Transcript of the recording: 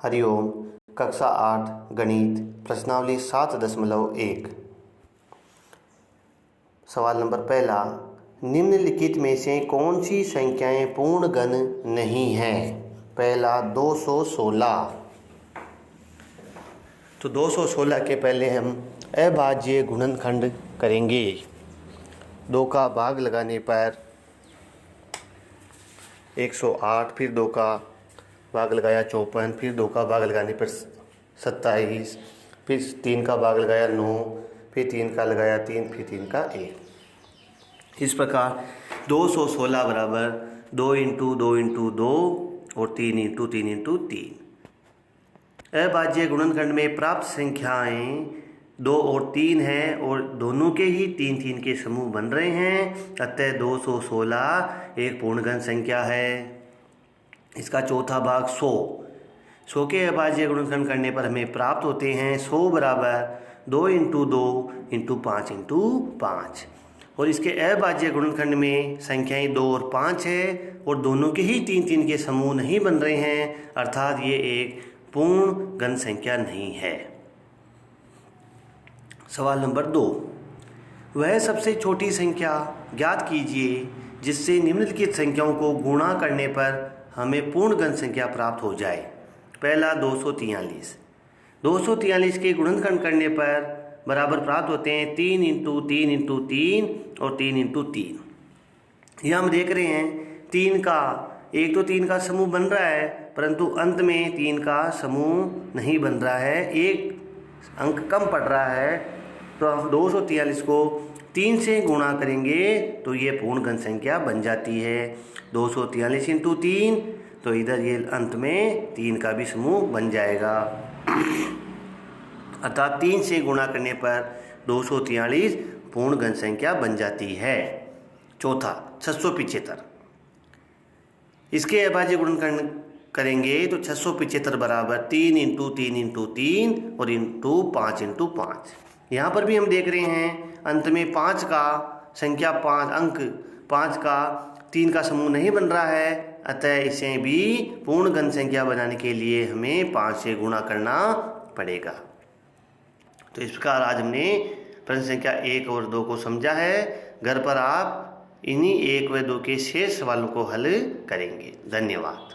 हरिओम। कक्षा 8 गणित प्रश्नावली 7.1। सवाल नंबर पहला, निम्नलिखित में से कौन सी संख्याएं पूर्ण घन नहीं हैं? पहला 216। तो 216 के पहले हम अभाज्य गुणनखंड करेंगे। 2 का भाग लगाने पर 108, फिर 2 का भाग लगाया 54, फिर 2 का भाग लगाने पर 27, फिर 3 का भाग लगाया 9, फिर 3 का लगाया 3, फिर 3 का 1। इस प्रकार 216 बराबर 2 इंटू 2 इंटू 2 और 3 इंटू 3 इंटू 3। अभाज्य गुणनखंड में प्राप्त संख्याएं 2 और 3 हैं और दोनों के ही 3 3 के समूह बन रहे हैं, अतः 216 एक पूर्णघन संख्या है। इसका चौथा भाग 100 के अभाज्य गुणनखंड करने पर हमें प्राप्त होते हैं 100 बराबर 2 इंटू 2 इंटू 5 इंटू 5। और इसके अभाज्य गुणनखंड में संख्याएं 2 और 5 है और दोनों के ही 3 3 के समूह नहीं बन रहे हैं, अर्थात ये एक पूर्ण घन संख्या नहीं है। सवाल नंबर 2, वह सबसे छोटी संख्या ज्ञात कीजिए जिससे निम्नलिखित संख्याओं को गुणा करने पर हमें पूर्ण घन संख्या प्राप्त हो जाए। पहला 243। 243 के गुणनखंड करने पर बराबर प्राप्त होते हैं 3 इंटू 3 इंटू 3 और 3 इंटू 3। यह हम देख रहे हैं 3 का एक तो 3 का समूह बन रहा है, परंतु अंत में 3 का समूह नहीं बन रहा है, एक अंक कम पड़ रहा है। तो हम 243 को 3 से गुणा करेंगे तो ये पूर्ण घन संख्या बन जाती है। 243 इंटू 3, तो इधर ये अंत में 3 का भी समूह बन जाएगा, अर्थात 3 से गुणा करने पर 243 पूर्ण घन संख्या बन जाती है। चौथा 675। इसके अभाज्य गुणनखंड करेंगे तो 675 बराबर 3 इंटू 3 इंटू 3 और इंटू 5 इंटू 5। यहाँ पर भी हम देख रहे हैं अंत में 5 का संख्या 5 अंक 5 का 3 का समूह नहीं बन रहा है, अतः इसे भी पूर्ण घन संख्या बनाने के लिए हमें 5 से गुणा करना पड़ेगा। तो इस प्रकार आज हमने प्रश्न संख्या 1 और 2 को समझा है। घर पर आप इन्हीं 1 व 2 के शेष सवालों को हल करेंगे। धन्यवाद।